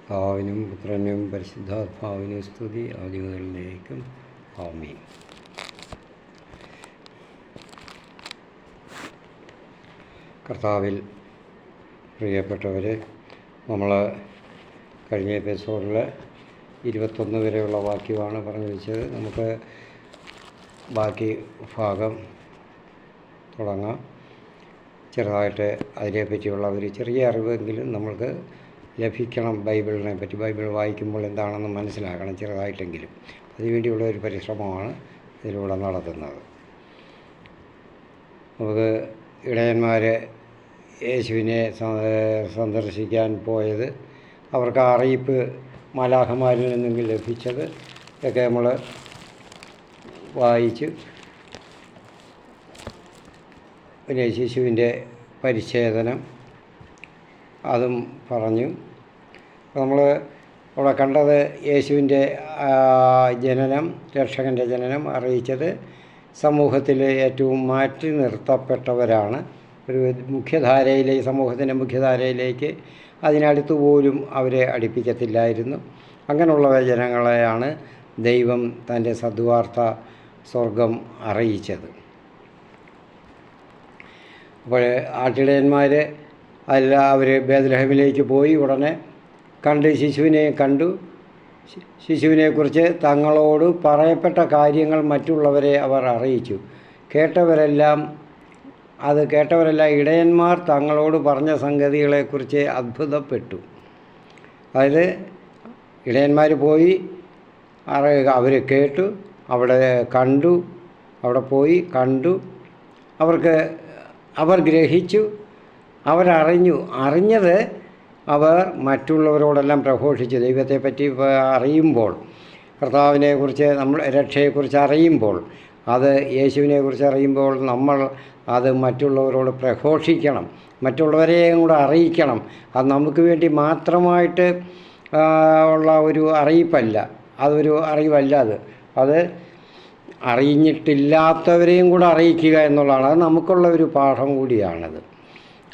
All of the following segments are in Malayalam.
പിതാവിനും പുത്രനും പരിശുദ്ധാത്മാവിനും സ്തുതി ആദിമുതലിലേക്കും ആമീൻ. കർത്താവിൽ പ്രിയപ്പെട്ടവരെ, നമ്മൾ കഴിഞ്ഞ എപ്പിസോഡിൽ 21 വരെയുള്ള വാക്യമാണ് പറഞ്ഞു വെച്ചത്. നമുക്ക് ബാക്കി ഭാഗം തുടങ്ങാം. ചെറുതായിട്ട് അതിനെപ്പറ്റിയുള്ള ഒരു ചെറിയ അറിവെങ്കിലും നമ്മൾക്ക് ലഭിക്കണം. ബൈബിളിനെ പറ്റി, ബൈബിൾ വായിക്കുമ്പോൾ എന്താണെന്ന് മനസ്സിലാക്കണം ചെറുതായിട്ടെങ്കിലും. അതിനുവേണ്ടിയുള്ള ഒരു പരിശ്രമമാണ് ഇതിലൂടെ നടത്തുന്നത്. നമുക്ക് ഇടയന്മാർ യേശുവിനെ സന്ദർശിക്കാൻ പോയത്, അവർക്ക് അറിയിപ്പ് മാലാഖമാരിൽ നിന്നെങ്കിലും ലഭിച്ചത് ഒക്കെ നമ്മൾ വായിച്ചു. പിന്നെ ശിശുവിൻ്റെ പരിച്ഛേദനം അതും പറഞ്ഞു. നമ്മൾ അവിടെ കണ്ടത് യേശുവിൻ്റെ ജനനം, രക്ഷകൻ്റെ ജനനം അറിയിച്ചത് സമൂഹത്തിലെ ഏറ്റവും മാറ്റി നിർത്തപ്പെട്ടവരാണ്. ഒരു മുഖ്യധാരയിലേക്ക്, സമൂഹത്തിൻ്റെ മുഖ്യധാരയിലേക്ക് അതിനടുത്ത് പോലും അവരെ അടുപ്പിക്കത്തില്ലായിരുന്നു. അങ്ങനെയുള്ള ജനങ്ങളെയാണ് ദൈവം തൻ്റെ സദ്വാർത്ത സ്വർഗം അറിയിച്ചത്. അപ്പോൾ ആട്ടിടയന്മാർ അല്ല, അവർ ബേത്ലഹേമിലേക്ക് പോയി. ഉടനെ ശിശുവിനെ കണ്ടു. ശിശുവിനെക്കുറിച്ച് തങ്ങളോട് പറയപ്പെട്ട കാര്യങ്ങൾ മറ്റുള്ളവരെ അവർ അറിയിച്ചു. കേട്ടവരെല്ലാം ഇടയന്മാർ തങ്ങളോട് പറഞ്ഞ സംഗതികളെക്കുറിച്ച് അത്ഭുതപ്പെട്ടു. അതായത് ഇടയന്മാർ പോയി അവർ കേട്ടു, അവിടെ പോയി കണ്ടു, അവർ ഗ്രഹിച്ചു, അറിഞ്ഞത് അവർ മറ്റുള്ളവരോടെല്ലാം പ്രഘോഷിച്ചു. ദൈവത്തെപ്പറ്റി അറിയുമ്പോൾ, കർത്താവിനെക്കുറിച്ച്, രക്ഷയെക്കുറിച്ച് അറിയുമ്പോൾ, അത് യേശുവിനെക്കുറിച്ച് അറിയുമ്പോൾ നമ്മൾ അത് മറ്റുള്ളവരോട് പ്രഘോഷിക്കണം, മറ്റുള്ളവരെയും കൂടെ അറിയിക്കണം. അത് നമുക്ക് വേണ്ടി മാത്രമായിട്ട് ഉള്ള ഒരു അറിയിപ്പല്ല, അതൊരു അറിവല്ല. അത് അറിഞ്ഞിട്ടില്ലാത്തവരെയും കൂടെ അറിയിക്കുക എന്നുള്ളതാണ്. അത് നമുക്കുള്ള ഒരു പാഠം കൂടിയാണത്.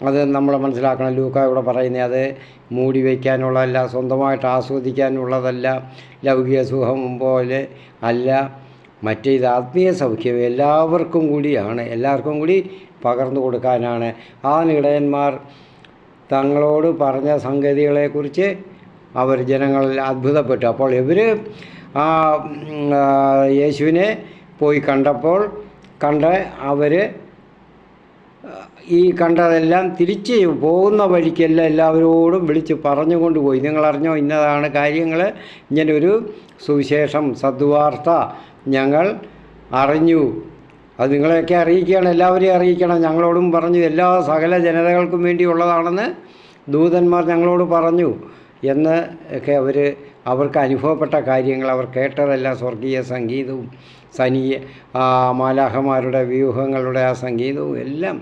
അത് നമ്മൾ മനസ്സിലാക്കണം. ലൂക്ക ഇവിടെ പറയുന്നത് അത് മൂടി വയ്ക്കാനുള്ളതല്ല, സ്വന്തമായിട്ട് ആസ്വദിക്കാനുള്ളതല്ല, ലൗകിക സുഖം പോലെ അല്ല, മറ്റേത് ആത്മീയ സൗഖ്യം എല്ലാവർക്കും കൂടി പകർന്നു കൊടുക്കാനാണ്. ഇടയന്മാർ തങ്ങളോട് പറഞ്ഞ സംഗതികളെക്കുറിച്ച് അവർ ജനങ്ങളിൽ അത്ഭുതപ്പെട്ടു. അപ്പോൾ ഇവർ യേശുവിനെ പോയി കണ്ട് അവർ ഈ കണ്ടതെല്ലാം തിരിച്ച് പോകുന്ന വഴിക്കെല്ലാം എല്ലാവരോടും വിളിച്ച് പറഞ്ഞുകൊണ്ട് പോയി. നിങ്ങളറിഞ്ഞോ, ഇന്നതാണ് കാര്യങ്ങൾ, ഇങ്ങനൊരു സുവിശേഷം, സദ്വാർത്ത ഞങ്ങൾ അറിഞ്ഞു, അത് നിങ്ങളെയൊക്കെ അറിയിക്കുകയാണ്, എല്ലാവരെയും അറിയിക്കണം. ഞങ്ങളോടും പറഞ്ഞു, എല്ലാ സകല ജനതകൾക്കും വേണ്ടിയുള്ളതാണെന്ന് ദൂതന്മാർ ഞങ്ങളോട് പറഞ്ഞു എന്ന് ഒക്കെ അവർക്ക് അനുഭവപ്പെട്ട കാര്യങ്ങൾ, അവർ കേട്ടതെല്ലാം സ്വർഗീയ സംഗീതവും മാലാഖമാരുടെ വ്യൂഹങ്ങളുടെ ആ സംഗീതവും എല്ലാം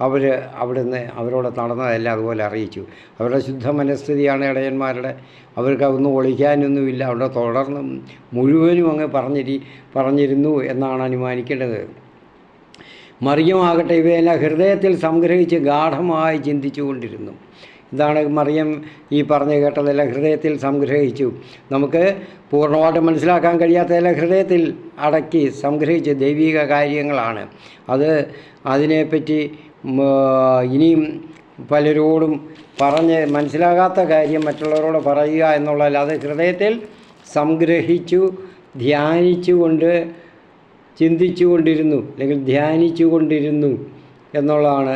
അവരോട് നടന്നതെല്ലാം അതുപോലെ അറിയിച്ചു. അവരുടെ ശുദ്ധ മനസ്ഥിതിയാണ് ഇടയന്മാരുടെ. അവർക്ക് അതൊന്നും ഒളിക്കാനൊന്നുമില്ല. അവിടെ തുടർന്ന് മുഴുവനും അങ്ങ് പറഞ്ഞിരുന്നു എന്നാണ് അനുമാനിക്കേണ്ടത്. മറിയമാകട്ടെ ഇവയെല്ലാം ഹൃദയത്തിൽ സംഗ്രഹിച്ച് ഗാഠമായി ചിന്തിച്ചു കൊണ്ടിരുന്നു. ഇതാണ് മറിയം ഈ പറഞ്ഞു കേട്ടതെല്ലാം ഹൃദയത്തിൽ സംഗ്രഹിച്ചു. നമുക്ക് പൂർണ്ണമായിട്ട് മനസ്സിലാക്കാൻ കഴിയാത്തതെല്ലാം ഹൃദയത്തിൽ അടക്കി സംഗ്രഹിച്ച് ദൈവിക കാര്യങ്ങളാണ്. അതിനെപ്പറ്റി ഇനിയും പലരോടും പറഞ്ഞ് മനസ്സിലാകാത്ത കാര്യം മറ്റുള്ളവരോട് പറയുക എന്നുള്ളതല്ല, അത് ഹൃദയത്തിൽ സംഗ്രഹിച്ചു ചിന്തിച്ചു കൊണ്ടിരുന്നു, അല്ലെങ്കിൽ ധ്യാനിച്ചു കൊണ്ടിരുന്നു എന്നുള്ളതാണ്.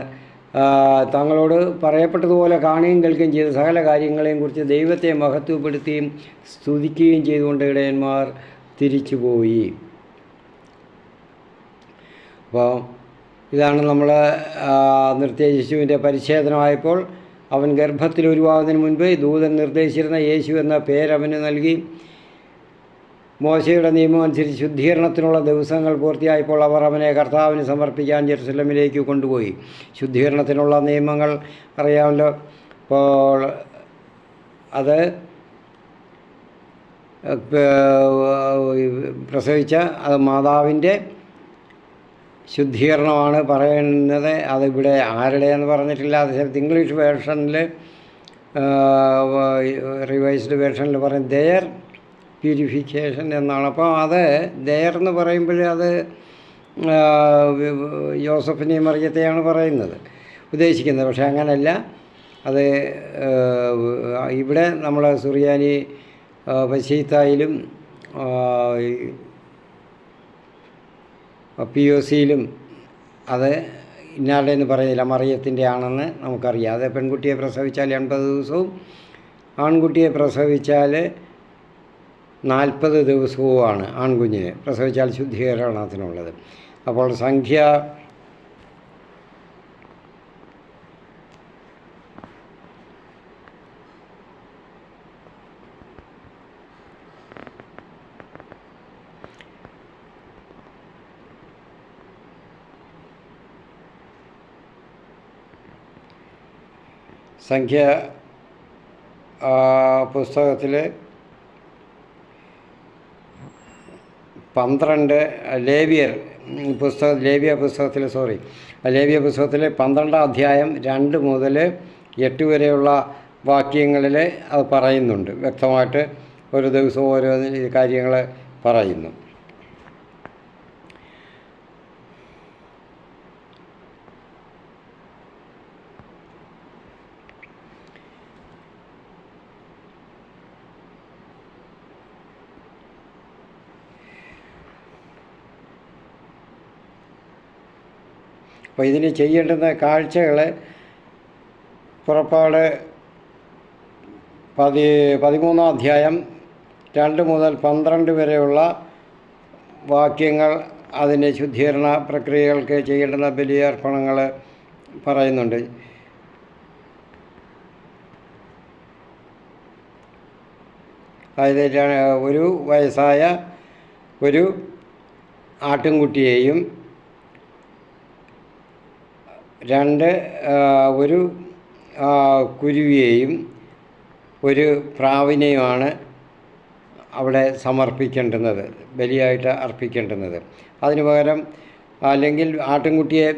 തങ്ങളോട് പറയപ്പെട്ടതുപോലെ കാണുകയും കേൾക്കുകയും ചെയ്ത സകല കാര്യങ്ങളെയും കുറിച്ച് ദൈവത്തെ മഹത്വപ്പെടുത്തുകയും സ്തുതിക്കുകയും ചെയ്തുകൊണ്ട് ഇടയന്മാർ തിരിച്ചുപോയി. അപ്പോൾ ഇതാണ് നമ്മൾ നിർത്തിയ ശിശുവിൻ്റെ പരിച്ഛേദനമായപ്പോൾ അവൻ ഗർഭത്തിൽ ഉരുവാകുന്നതിന് മുൻപ് ദൂതൻ നിർദ്ദേശിച്ചിരുന്ന യേശു എന്ന പേരവന് നൽകി. മോശയുടെ നിയമം അനുസരിച്ച് ശുദ്ധീകരണത്തിനുള്ള ദിവസങ്ങൾ പൂർത്തിയായപ്പോൾ അവർ അവനെ കർത്താവിന് സമർപ്പിക്കാൻ ജെറുസലേമിലേക്ക് കൊണ്ടുപോയി. ശുദ്ധീകരണത്തിനുള്ള നിയമങ്ങൾ അറിയാമല്ലോ. അപ്പോൾ അത് പ്രസവിച്ച മാതാവിൻ്റെ ശുദ്ധീകരണമാണ് പറയുന്നത്. അതിവിടെ ആരുടെയെന്ന് പറഞ്ഞിട്ടില്ല. അതേസമയത്ത് ഇംഗ്ലീഷ് വേർഷനിൽ റിവൈസ്ഡ് വേർഷനിൽ പറയും ദെയർ പ്യൂരിഫിക്കേഷൻ എന്നാണ്. അപ്പോൾ അത് ദെയർ എന്ന് പറയുമ്പോൾ അത് യോസഫിനെയും മറിയത്തെയാണ് പറയുന്നത് ഉദ്ദേശിക്കുന്നത്. പക്ഷേ അങ്ങനല്ല. അത് ഇവിടെ നമ്മൾ സുറിയാനി പശീത്തായിലും POCയിലും അത് ഇന്നാളുടെ എന്ന് പറയുന്നില്ല, മറിയത്തിൻ്റെ ആണെന്ന് നമുക്കറിയാം. അത് പെൺകുട്ടിയെ പ്രസവിച്ചാൽ 80 ദിവസവും ആൺകുട്ടിയെ പ്രസവിച്ചാൽ 40 ദിവസവുമാണ് ആൺകുഞ്ഞിനെ പ്രസവിച്ചാൽ ശുദ്ധീകരണത്തിനുള്ളത്. അപ്പോൾ സംഖ്യ പുസ്തകത്തിൽ 12 ലേവ്യ പുസ്തകത്തിൽ 12 അധ്യായം 2 മുതൽ 8 വരെയുള്ള വാക്യങ്ങളിൽ അത് പറയുന്നുണ്ട്. വ്യക്തമായിട്ട് ഒരു ദിവസവും ഓരോ കാര്യങ്ങൾ പറയുന്നു. അപ്പോൾ ഇതിന് ചെയ്യേണ്ടുന്ന കാഴ്ചകൾ പുറപ്പാട് 13 അധ്യായം 2 മുതൽ 12 വരെയുള്ള വാക്യങ്ങൾ അതിൻ്റെ ശുദ്ധീകരണ പ്രക്രിയകൾക്ക് ചെയ്യേണ്ടുന്ന ബലിയർപ്പണങ്ങൾ പറയുന്നുണ്ട്. അതായത് ഒരു വയസ്സായ ഒരു ആട്ടിൻകുട്ടിയെയും ഒരു കുരുവിയെയും ഒരു പ്രാവിനെയുമാണ് അവിടെ സമർപ്പിക്കേണ്ടുന്നത്, ബലിയായിട്ട് അർപ്പിക്കേണ്ടുന്നത്. അതിനു പകരം അല്ലെങ്കിൽ ആട്ടിൻകുട്ടിയെ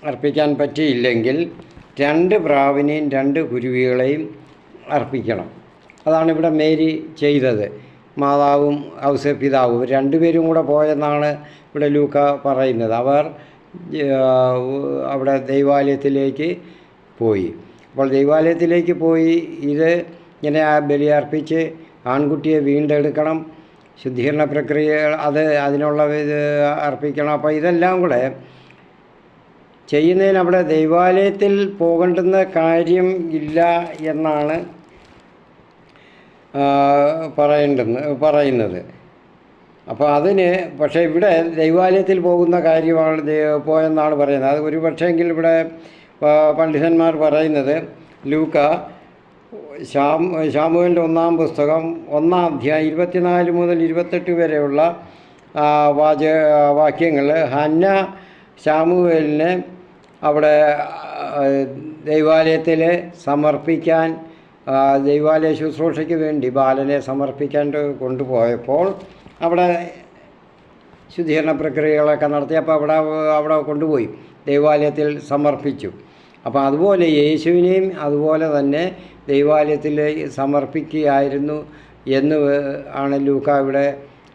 അർപ്പിക്കാൻ പറ്റിയില്ലെങ്കിൽ 2 പ്രാവിനെയും 2 കുരുവികളെയും അർപ്പിക്കണം. അതാണ് ഇവിടെ മേരി ചെയ്തത്. മാതാവും ഔസേപ്പിതാവും രണ്ടുപേരും കൂടെ പോയെന്നാണ് ഇവിടെ ലൂക്ക പറയുന്നത്. അവർ അവിടെ ദൈവാലയത്തിലേക്ക് പോയി. അപ്പോൾ ദൈവാലയത്തിലേക്ക് പോയി ഇത് ഇങ്ങനെ ബലിയർപ്പിച്ച് ആൺകുട്ടിയെ വീണ്ടെടുക്കണം, ശുദ്ധീകരണ പ്രക്രിയ അതിനുള്ള ഇത് അർപ്പിക്കണം. അപ്പോൾ ഇതെല്ലാം കൂടെ ചെയ്യുന്നതിന് അവിടെ ദൈവാലയത്തിൽ പോകേണ്ടുന്ന കാര്യം ഇല്ല എന്നാണ് പറയുന്നത്. അപ്പോൾ അതിന് പക്ഷേ ഇവിടെ ദൈവാലയത്തിൽ പോകുന്ന കാര്യമാണ് പോയെന്നാണ് പറയുന്നത്. അത് ഒരു പക്ഷേങ്കിൽ ഇവിടെ പണ്ഡിതന്മാർ പറയുന്നത് ലൂക്ക ശമൂവേലിൻ്റെ 1-ാം പുസ്തകം 1-ാം അധ്യായം 24 മുതൽ 28 വരെയുള്ള വാക്യങ്ങൾ ഹന്ന ശമൂവേലിനെ അവിടെ ദൈവാലയത്തിൽ സമർപ്പിക്കാൻ, ദൈവാലയ ശുശ്രൂഷയ്ക്ക് വേണ്ടി ബാലനെ സമർപ്പിക്കാൻ കൊണ്ടുപോയപ്പോൾ അവിടെ ശുദ്ധീകരണ പ്രക്രിയകളൊക്കെ നടത്തി. അപ്പോൾ അവിടെ കൊണ്ടുപോയി ദൈവാലയത്തിൽ സമർപ്പിച്ചു. അപ്പോൾ അതുപോലെ യേശുവിനെയും അതുപോലെ തന്നെ ദൈവാലയത്തിൽ സമർപ്പിക്കുകയായിരുന്നു എന്ന് ആണ് ലൂക്ക ഇവിടെ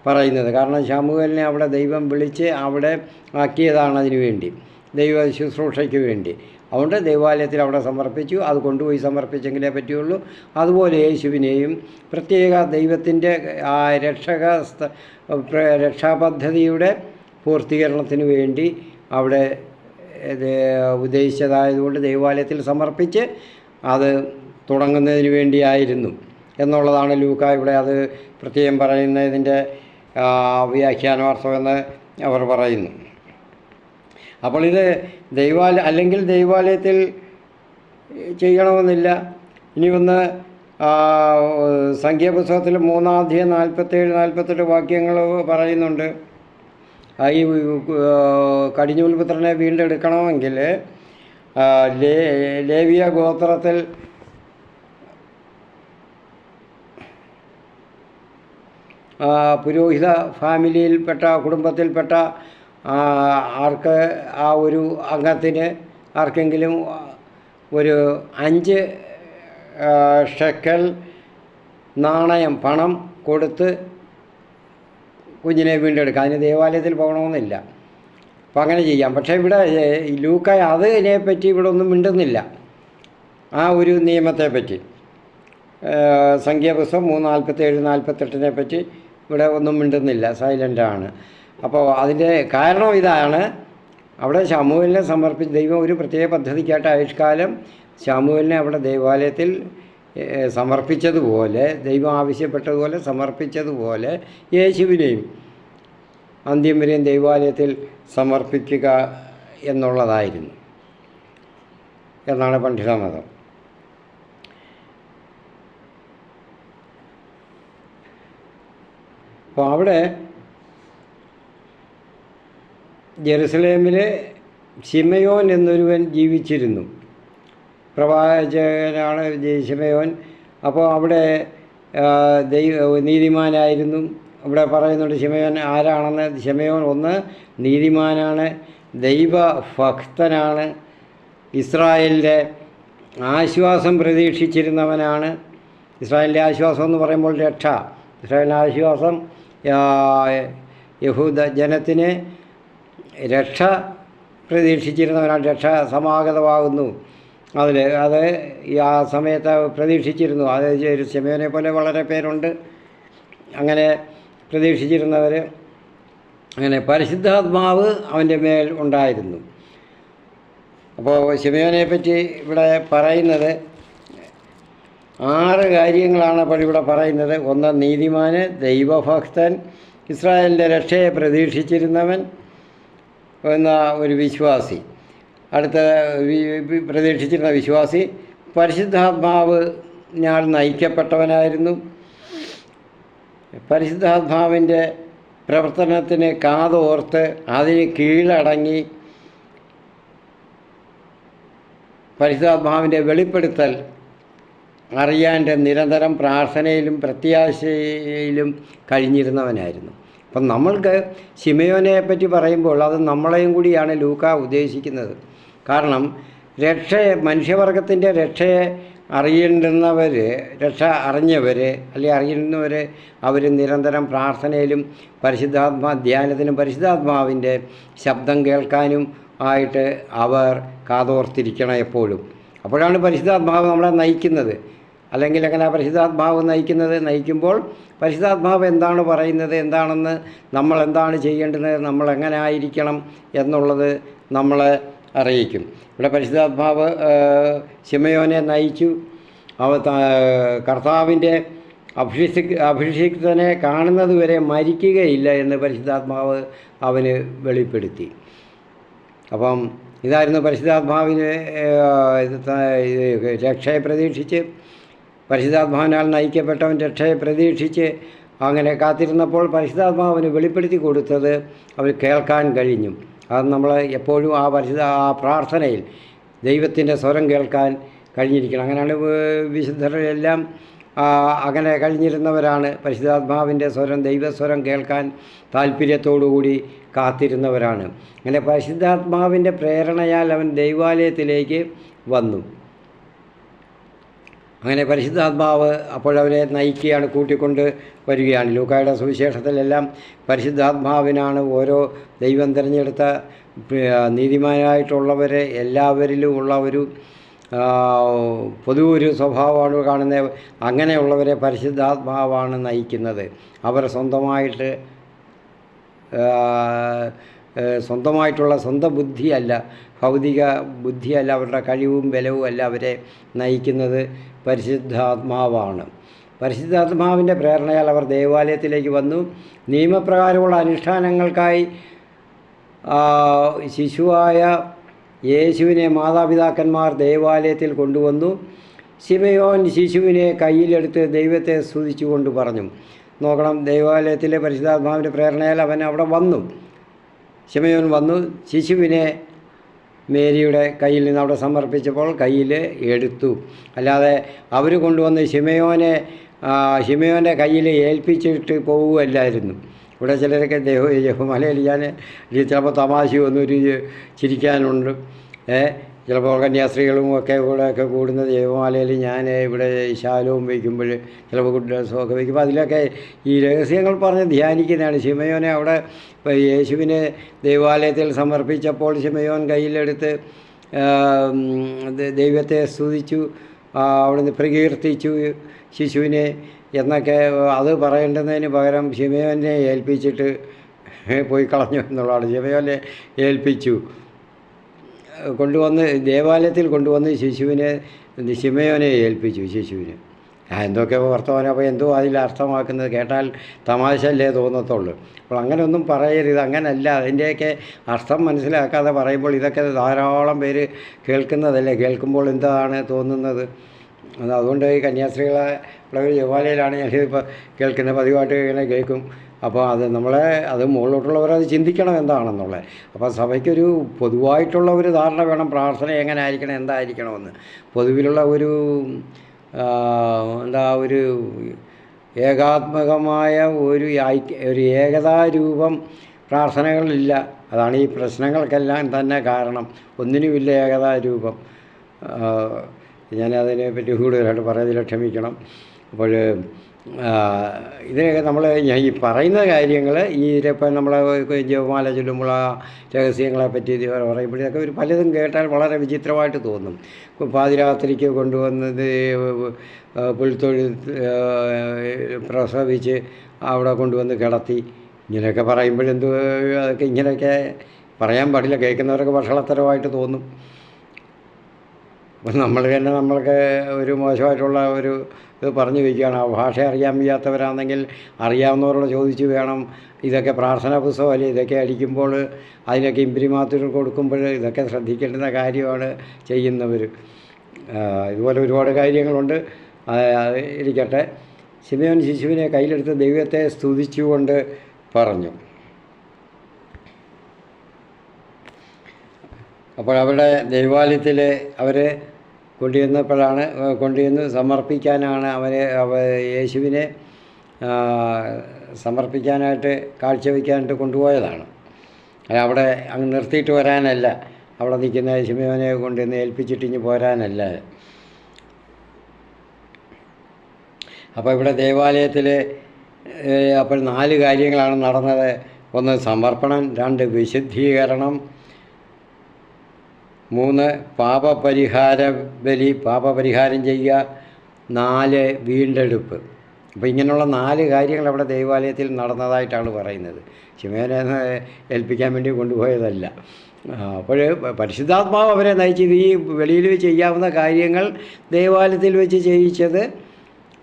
പറയുന്നത്. കാരണം ശമൂവേലിനെ അവിടെ ദൈവം വിളിച്ച് അവിടെ ആക്കിയതാണ് അതിനു വേണ്ടി, ദൈവ ശുശ്രൂഷയ്ക്ക് വേണ്ടി. അതുകൊണ്ട് ദൈവാലയത്തിൽ അവിടെ സമർപ്പിച്ചു, അത് കൊണ്ടുപോയി സമർപ്പിച്ചെങ്കിലേ പറ്റുള്ളൂ. അതുപോലെ യേശുവിനെയും പ്രത്യേക ദൈവത്തിൻ്റെ ആ രക്ഷാപദ്ധതിയുടെ പൂർത്തീകരണത്തിന് വേണ്ടി അവിടെ ഉദ്ദേശിച്ചതായതുകൊണ്ട് ദൈവാലയത്തിൽ സമർപ്പിച്ച് അത് തുടങ്ങുന്നതിന് വേണ്ടിയായിരുന്നു എന്നുള്ളതാണ് ലൂക്ക ഇവിടെ അത് പ്രത്യേകം പറയുന്നതിൻ്റെ വ്യാഖ്യാനാർത്ഥമെന്ന് അവർ പറയുന്നു. അപ്പോൾ ഇത് അല്ലെങ്കിൽ ദൈവാലയത്തിൽ ചെയ്യണമെന്നില്ല. ഇനി ഒന്ന് സംഖ്യാപുസ്തകത്തിൽ 3-ാം അധ്യായം 47-48 വാക്യങ്ങൾ പറയുന്നുണ്ട്. ഈ കടിഞ്ഞൂൽപുത്രനെ വീണ്ടെടുക്കണമെങ്കിൽ ലേവിയ ഗോത്രത്തിൽ പുരോഹിത ഫാമിലിയിൽപ്പെട്ട കുടുംബത്തിൽപ്പെട്ട ആർക്ക് ആ ഒരു അംഗത്തിന് ആർക്കെങ്കിലും ഒരു 5 ഷെക്കൽ നാണയം പണം കൊടുത്ത് കുഞ്ഞിനെ വീണ്ടെടുക്കുക. അതിന് ദേവാലയത്തിൽ പോകണമെന്നില്ല. അപ്പോൾ അങ്ങനെ ചെയ്യാം. പക്ഷേ ഇവിടെ ലൂക്ക അതിനെപ്പറ്റി ഇവിടെ ഒന്നും മിണ്ടുന്നില്ല, ആ ഒരു നിയമത്തെപ്പറ്റി. സംഖ്യാപുസ്തകം 3:47-48 പറ്റി ഇവിടെ ഒന്നും മിണ്ടുന്നില്ല, സൈലൻ്റാണ്. അപ്പോൾ അതിൻ്റെ കാരണം ഇതാണ്, അവിടെ ശമൂവേലിനെ ദൈവം ഒരു പ്രത്യേക പദ്ധതിക്കായിട്ട് ആയുഷ്കാലം ശമൂവേലിനെ അവിടെ ദേവാലയത്തിൽ സമർപ്പിച്ചതുപോലെ, ദൈവം ആവശ്യപ്പെട്ടതുപോലെ സമർപ്പിച്ചതുപോലെ യേശുവിനെയും അന്ത്യം വരെയും ദൈവാലയത്തിൽ സമർപ്പിക്കുക എന്നുള്ളതായിരുന്നു എന്നാണ് പണ്ഡിതമതം. അപ്പോൾ അവിടെ ജെറുസലേമിൽ ശിമയോൻ എന്നൊരുവൻ ജീവിച്ചിരുന്നു, പ്രവാചകനാണ് ശിമയോൻ. അപ്പോൾ അവിടെ നീതിമാനായിരുന്നു. ഇവിടെ പറയുന്നുണ്ട് ശിമയോൻ ആരാണെന്ന്. ശിമയോൻ ഒന്ന് നീതിമാനാണ്, ദൈവഭക്തനാണ്, ഇസ്രായേലിൻ്റെ ആശ്വാസം പ്രതീക്ഷിച്ചിരുന്നവനാണ്. ഇസ്രായേലിൻ്റെ ആശ്വാസം എന്ന് പറയുമ്പോൾ രക്ഷ, ഇസ്രായേലിൻ്റെ ആശ്വാസം യഹൂദ ജനത്തിന് രക്ഷ പ്രതീക്ഷിച്ചിരുന്നവനാണ്. രക്ഷ സമാഗതമാകുന്നു, അത് ആ സമയത്ത് പ്രതീക്ഷിച്ചിരുന്നു. അത് ശിമയോനെ പോലെ വളരെ പേരുണ്ട് അങ്ങനെ പ്രതീക്ഷിച്ചിരുന്നവർ. അങ്ങനെ പരിശുദ്ധാത്മാവ് അവൻ്റെ മേൽ ഉണ്ടായിരുന്നു. അപ്പോൾ ശിമയോനെ പറ്റി ഇവിടെ പറയുന്നത് 6 കാര്യങ്ങളാണ് അപ്പോൾ ഇവിടെ പറയുന്നത്. ഒന്ന് നീതിമാന്, ദൈവഭക്തൻ, ഇസ്രായേലിൻ്റെ രക്ഷയെ പ്രതീക്ഷിച്ചിരുന്നവൻ എന്ന ഒരു വിശ്വാസി, അടുത്ത പ്രതീക്ഷിച്ചിരുന്ന വിശ്വാസി, പരിശുദ്ധാത്മാവ് ഞാൻ നയിക്കപ്പെട്ടവനായിരുന്നു, പരിശുദ്ധാത്മാവിൻ്റെ പ്രവർത്തനത്തിന് കാതോർത്ത് അതിന് കീഴടങ്ങി പരിശുദ്ധാത്മാവിൻ്റെ വെളിപ്പെടുത്തൽ അറിയാൻ നിരന്തരം പ്രാർത്ഥനയിലും പ്രത്യാശയിലും കഴിഞ്ഞിരുന്നവനായിരുന്നു. അപ്പം നമ്മൾക്ക് ശിമയോനെ പറ്റി പറയുമ്പോൾ അത് നമ്മളെയും കൂടിയാണ് ലൂക്ക ഉദ്ദേശിക്കുന്നത്. കാരണം മനുഷ്യവർഗത്തിൻ്റെ രക്ഷയെ അറിയേണ്ടുന്നവർ, രക്ഷ അറിഞ്ഞവർ അല്ലെങ്കിൽ അറിയുന്നവർ, അവർ നിരന്തരം പ്രാർത്ഥനയിലും ധ്യാനത്തിനും പരിശുദ്ധാത്മാവിൻ്റെ ശബ്ദം കേൾക്കാനും ആയിട്ട് അവർ കാതോർത്തിരിക്കണം എപ്പോഴും. അപ്പോഴാണ് പരിശുദ്ധാത്മാവ് നമ്മളെ നയിക്കുന്നത്. അല്ലെങ്കിൽ അങ്ങനെ പരിശുദ്ധാത്മാവ് നയിക്കുമ്പോൾ പരിശുദ്ധാത്മാവ് എന്താണ് പറയുന്നത്, എന്താണെന്ന്, നമ്മൾ എന്താണ് ചെയ്യേണ്ടത്, നമ്മൾ എങ്ങനെ ആയിരിക്കണം എന്നുള്ളത് നമ്മളെ അറിയിക്കും. ഇവിടെ പരിശുദ്ധാത്മാവ് ശിമയോനെ നയിച്ചു. കർത്താവിൻ്റെ അഭിഷിക്തനെ കാണുന്നത് വരെ മരിക്കുകയില്ല എന്ന് പരിശുദ്ധാത്മാവ് അവന് വെളിപ്പെടുത്തി. അപ്പം ഇതായിരുന്നു പരിശുദ്ധാത്മാവിന് രക്ഷയെ പ്രതീക്ഷിച്ച്, പരിശുദ്ധാത്മാവിനാൽ നയിക്കപ്പെട്ടവൻ രക്ഷയെ പ്രതീക്ഷിച്ച് അങ്ങനെ കാത്തിരുന്നപ്പോൾ പരിശുദ്ധാത്മാവിന് വെളിപ്പെടുത്തി കൊടുത്തത് അവർ കേൾക്കാൻ കഴിഞ്ഞു. അത് നമ്മൾ എപ്പോഴും ആ പ്രാർത്ഥനയിൽ ദൈവത്തിൻ്റെ സ്വരം കേൾക്കാൻ കഴിഞ്ഞിരിക്കണം. അങ്ങനെയാണ് വിശുദ്ധരെല്ലാം അങ്ങനെ കഴിഞ്ഞിരുന്നവരാണ്. പരിശുദ്ധാത്മാവിൻ്റെ സ്വരം, ദൈവസ്വരം കേൾക്കാൻ താല്പര്യത്തോടുകൂടി കാത്തിരുന്നവരാണ്. അങ്ങനെ പരിശുദ്ധാത്മാവിൻ്റെ പ്രേരണയാൽ അവൻ ദൈവാലയത്തിലേക്ക് വന്നു. അങ്ങനെ പരിശുദ്ധാത്മാവ് അപ്പോഴവരെ നയിക്കുകയാണ്, കൂട്ടിക്കൊണ്ട് വരികയാണ്. ലൂക്കായുടെ സുവിശേഷത്തിലെല്ലാം പരിശുദ്ധാത്മാവിനാണ് ഓരോ ദൈവം തിരഞ്ഞെടുത്ത നീതിമാനായിട്ടുള്ളവരെ എല്ലാവരിലും ഉള്ള ഒരു പൊതുവൊരു സ്വഭാവമാണ് കാണുന്നത്. അങ്ങനെയുള്ളവരെ പരിശുദ്ധാത്മാവാണ് നയിക്കുന്നത്. അവർ സ്വന്തമായിട്ടുള്ള സ്വന്തം ബുദ്ധിയല്ല, ഭൗതിക ബുദ്ധിയല്ല, അവരുടെ കഴിവും ബലവും അല്ല അവരെ നയിക്കുന്നത്, പരിശുദ്ധാത്മാവാണ്. പരിശുദ്ധാത്മാവിൻ്റെ പ്രേരണയാൽ അവർ ദേവാലയത്തിലേക്ക് വന്നു. നിയമപ്രകാരമുള്ള അനുഷ്ഠാനങ്ങൾക്കായി ശിശുവായ യേശുവിനെ മാതാപിതാക്കന്മാർ ദേവാലയത്തിൽ കൊണ്ടുവന്നു. ശിമയോൻ ശിശുവിനെ കയ്യിലെടുത്ത് ദൈവത്തെ സ്തുതിച്ചുകൊണ്ട് പറഞ്ഞു. നോക്കണം, ദേവാലയത്തിലെ പരിശുദ്ധാത്മാവിൻ്റെ പ്രേരണയാൽ അവൻ അവിടെ വന്നു. ശിമയോൻ വന്നു, ശിശുവിനെ മേരിയുടെ കയ്യിൽ നിന്ന് അവിടെ സമർപ്പിച്ചപ്പോൾ കയ്യിൽ എടുത്തു. അല്ലാതെ അവർ കൊണ്ടുവന്ന് ശിമയോൻ്റെ കയ്യിൽ ഏൽപ്പിച്ചിട്ട് പോവുകയല്ലായിരുന്നു. ഇവിടെ ചിലരൊക്കെ യഹോമലയിൽ ഞാൻ ചിലപ്പോൾ തമാശ ഒന്നൊരു ചിരിക്കാനുണ്ട്. ചിലപ്പോൾ കന്യാസ്ത്രീകളും ഒക്കെ കൂടെയൊക്കെ കൂടുന്ന ജപമാലയിൽ ഞാൻ ഇവിടെ ശാലവും വയ്ക്കുമ്പോൾ ചിലപ്പോൾ ഗുഡ് ഡ്രസ്സൊക്കെ വയ്ക്കുമ്പോൾ അതിലൊക്കെ ഈ രഹസ്യങ്ങൾ പറഞ്ഞ് ധ്യാനിക്കുന്നതാണ്. ശിമയോനെ അവിടെ ഇപ്പോൾ യേശുവിനെ ദൈവാലയത്തിൽ സമർപ്പിച്ചപ്പോൾ ശിമയോൻ കയ്യിലെടുത്ത് ദൈവത്തെ സ്തുതിച്ചു, അവിടുന്ന് പ്രകീർത്തിച്ചു ശിശുവിനെ എന്നൊക്കെ അത് പറയേണ്ടുന്നതിന് പകരം ശിമയോനെ ഏൽപ്പിച്ചിട്ട് പോയി കളഞ്ഞു എന്നുള്ളതാണ്. ശിമയോനെ ഏൽപ്പിച്ചു കൊണ്ടുവന്ന് ദേവാലയത്തിൽ കൊണ്ടുവന്ന് ശിമയോനെ ഏൽപ്പിച്ചു ശിശുവിന്. എന്തൊക്കെ വർത്തമാനം, അപ്പോൾ എന്തോ അതിൽ അർത്ഥമാക്കുന്നത് കേട്ടാൽ തമാശയല്ലേ തോന്നത്തുള്ളൂ. അപ്പോൾ അങ്ങനെ ഒന്നും പറയരുത്, അങ്ങനല്ല. അതിൻ്റെയൊക്കെ അർത്ഥം മനസ്സിലാക്കാതെ പറയുമ്പോൾ ഇതൊക്കെ ധാരാളം പേര് കേൾക്കുന്നതല്ലേ, കേൾക്കുമ്പോൾ എന്താണ് തോന്നുന്നത്. അതുകൊണ്ട് ഈ കന്യാസ്ത്രീകളെ ഇവിടെ ജപാലയിലാണ് ഞാനിപ്പോൾ കേൾക്കുന്നത്, പതിവായിട്ട് ഇങ്ങനെ കേൾക്കും. അപ്പോൾ അത് മുകളിലോട്ടുള്ളവരത് ചിന്തിക്കണം എന്താണെന്നുള്ളത്. അപ്പോൾ സഭയ്ക്കൊരു പൊതുവായിട്ടുള്ള ഒരു ധാരണ വേണം, പ്രാർത്ഥന എങ്ങനെ ആയിരിക്കണം, എന്തായിരിക്കണമെന്ന്. പൊതുവിലുള്ള ഒരു ഒരു ഏകാത്മകമായ ഒരു ഏകതാരൂപം പ്രാർത്ഥനകളില്ല. അതാണ് ഈ പ്രശ്നങ്ങൾക്കെല്ലാം തന്നെ കാരണം. ഒന്നിനുമില്ല ഏകതാരൂപം. ഞാനതിനെ പറ്റി കൂടുതലായിട്ട് പറയുന്നതിൽ ക്ഷമിക്കണം. അപ്പോൾ ഇതിനൊക്കെ ഞാൻ ഈ പറയുന്ന കാര്യങ്ങൾ ഇപ്പം നമ്മൾ ജപമാല ചൊല്ലുമ്പോൾ ആ രഹസ്യങ്ങളെ പറ്റി പറയുമ്പോഴൊക്കെ ഒരു പലതും കേട്ടാൽ വളരെ വിചിത്രമായിട്ട് തോന്നും. പാതിരാത്രിക്ക് കൊണ്ടുവന്നത് പുൽത്തൊഴുത്ത് പ്രസവിച്ച് അവിടെ കൊണ്ടുവന്ന് കിടത്തി ഇങ്ങനെയൊക്കെ പറയുമ്പോഴെന്തോ അതൊക്കെ ഇങ്ങനെയൊക്കെ പറയാൻ പാടില്ല. കേൾക്കുന്നവരൊക്കെ വഷളത്തരമായിട്ട് തോന്നും. അപ്പം നമ്മൾക്ക് ഒരു മോശമായിട്ടുള്ള ഒരു ഇത് പറഞ്ഞു വയ്ക്കുകയാണ്. ആ ഭാഷ അറിയാൻ വയ്യാത്തവരാണെങ്കിൽ അറിയാവുന്നവരോട് ചോദിച്ച് വേണം. ഇതൊക്കെ പ്രാർത്ഥനാ പുസ്തകമല്ലേ, ഇതൊക്കെ അടിക്കുമ്പോൾ അതിനൊക്കെ ഇമ്പ്രിമാത്തുകൾ കൊടുക്കുമ്പോൾ ഇതൊക്കെ ശ്രദ്ധിക്കേണ്ടുന്ന കാര്യമാണ് ചെയ്യുന്നവർ. ഇതുപോലെ ഒരുപാട് കാര്യങ്ങളുണ്ട്. ഇരിക്കട്ടെ. ശിമയോൻ ശിശുവിനെ കയ്യിലെടുത്ത് ദൈവത്തെ സ്തുതിച്ചുകൊണ്ട് പറഞ്ഞു. അപ്പോൾ അവിടെ ദൈവാലയത്തിൽ അവർ കൊണ്ടുചെന്ന് സമർപ്പിക്കാനാണ് യേശുവിനെ സമർപ്പിക്കാനായിട്ട് കാഴ്ചവെക്കാനായിട്ട് കൊണ്ടുപോയതാണ്. അവിടെ അങ്ങ് നിർത്തിയിട്ട് വരാനല്ല, അവിടെ നിൽക്കുന്ന ശിമയോനെ കൊണ്ടുവന്ന് ഏൽപ്പിച്ചിട്ടിഞ്ഞ് പോരാനല്ല. അപ്പോൾ ഇവിടെ ദേവാലയത്തിൽ അപ്പോൾ 4 കാര്യങ്ങളാണ് നടന്നത്. 1 സമർപ്പണം, 2 വിശുദ്ധീകരണം, 3 പാപപരിഹാര ബലി, പാപപരിഹാരം ചെയ്യുക, 4 വീണ്ടെടുപ്പ്. അപ്പോൾ ഇങ്ങനെയുള്ള 4 കാര്യങ്ങൾ അവിടെ ദൈവാലയത്തിൽ നടന്നതായിട്ടാണ് പറയുന്നത്. ശിമയോനെ ഏൽപ്പിക്കാൻ വേണ്ടി കൊണ്ടുപോയതല്ല. അപ്പോൾ പരിശുദ്ധാത്മാവ് അവരെ നയിച്ചത്. ഈ വെളിയിൽ ചെയ്യാവുന്ന കാര്യങ്ങൾ ദൈവാലയത്തിൽ വെച്ച് ചെയ്യിച്ചത്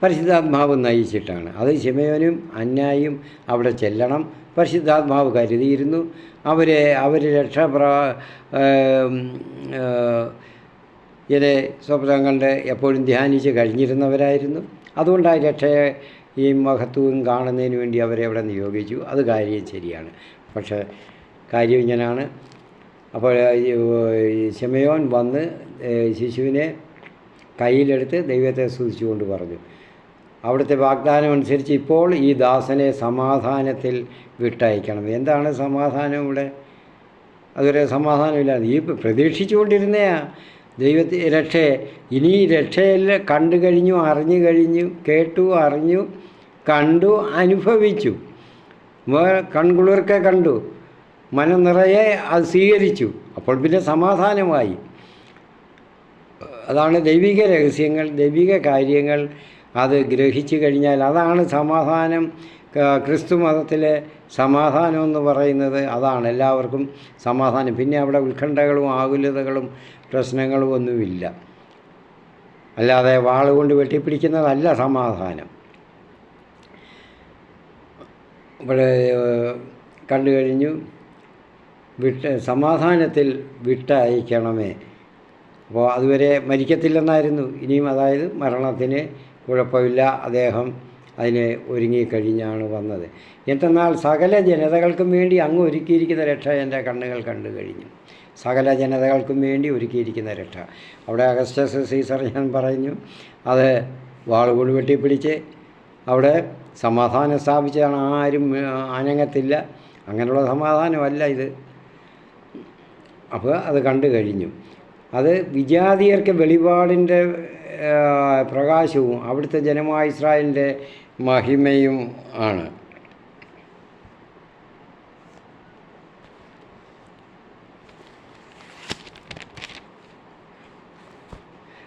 പരിശുദ്ധാത്മാവ് നയിച്ചിട്ടാണ്. അത് ശിമയോനും അന്നായും അവിടെ ചെല്ലണം. പരിശുദ്ധാത്മാവ് കരുതിയിരുന്നു. അവർ ഇതിനെ സ്വപ്നം കണ്ട് എപ്പോഴും ധ്യാനിച്ച് കഴിഞ്ഞിരുന്നവരായിരുന്നു. അതുകൊണ്ട് ആ രക്ഷയെ ഈ മഹത്വവും കാണുന്നതിന് വേണ്ടി അവരെ അവിടെ നിയോഗിച്ചു. അത് കാര്യം ശരിയാണ്. പക്ഷേ കാര്യം ഇങ്ങനെയാണ്. അപ്പോൾ ശിമയോൻ വന്ന് ശിശുവിനെ കയ്യിലെടുത്ത് ദൈവത്തെ സ്തുതിച്ചുകൊണ്ട് പറഞ്ഞു, അവിടുത്തെ വാഗ്ദാനം അനുസരിച്ച് ഇപ്പോൾ ഈ ദാസനെ സമാധാനത്തിൽ വിട്ടയക്കണം. എന്താണ് സമാധാനം ഇവിടെ? അതുവരെ സമാധാനമില്ലാതെ ഈ പ്രതീക്ഷിച്ചുകൊണ്ടിരുന്നയാ രക്ഷയെ. ഇനി രക്ഷയെല്ലാം കണ്ടു കഴിഞ്ഞു, അറിഞ്ഞു കഴിഞ്ഞു, കേട്ടു, അറിഞ്ഞു, കണ്ടു, അനുഭവിച്ചു, കൺകുളിർക്കെ കണ്ടു, മനം നിറയെ അത് സ്വീകരിച്ചു. അപ്പോൾ പിന്നെ സമാധാനമായി. അതാണ് ദൈവിക രഹസ്യങ്ങൾ, ദൈവിക കാര്യങ്ങൾ. അത് ഗ്രഹിച്ചു കഴിഞ്ഞാൽ അതാണ് സമാധാനം. ക്രിസ്തു മതത്തിലെ സമാധാനം എന്ന് പറയുന്നത് അതാണ്. എല്ലാവർക്കും സമാധാനം. പിന്നെ അവിടെ ഉത്കണ്ഠകളും ആകുലതകളും പ്രശ്നങ്ങളും ഒന്നുമില്ല. അല്ലാതെ വാളുകൊണ്ട് വെട്ടിപ്പിടിക്കുന്നതല്ല സമാധാനം. ഇവിടെ കണ്ടു കഴിഞ്ഞു, സമാധാനത്തിൽ വിട്ടയക്കണമേ. അപ്പോൾ അതുവരെ മരിക്കത്തില്ലെന്നായിരുന്നു. ഇനിയും അതായത് മരണത്തിന് കുഴപ്പമില്ല, അദ്ദേഹം അതിന് ഒരുങ്ങിക്കഴിഞ്ഞാണ് വന്നത്. എന്തെന്നാൽ സകല ജനതകൾക്കും വേണ്ടി അങ്ങ് ഒരുക്കിയിരിക്കുന്ന രക്ഷ എൻ്റെ കണ്ണുകൾ കണ്ടു കഴിഞ്ഞു. സകല ജനതകൾക്കും വേണ്ടി ഒരുക്കിയിരിക്കുന്ന രക്ഷ. അവിടെ അഗസ്റ്റസ് സീസർ ഞാൻ പറഞ്ഞു, അത് വാളുകൊണ്ട് വെട്ടിപ്പിടിച്ച് അവിടെ സമാധാനം സ്ഥാപിച്ചാണ്. ആരും അനങ്ങത്തില്ല. അങ്ങനെയുള്ള സമാധാനമല്ല ഇത്. അപ്പോൾ അത് കണ്ടു കഴിഞ്ഞു. അത് വിജാതിയർക്ക് വെളിപാടിൻ്റെ പ്രകാശവും അവിടുത്തെ ജനമായ ഇസ്രായേലിൻ്റെ മഹിമയും ആണ്.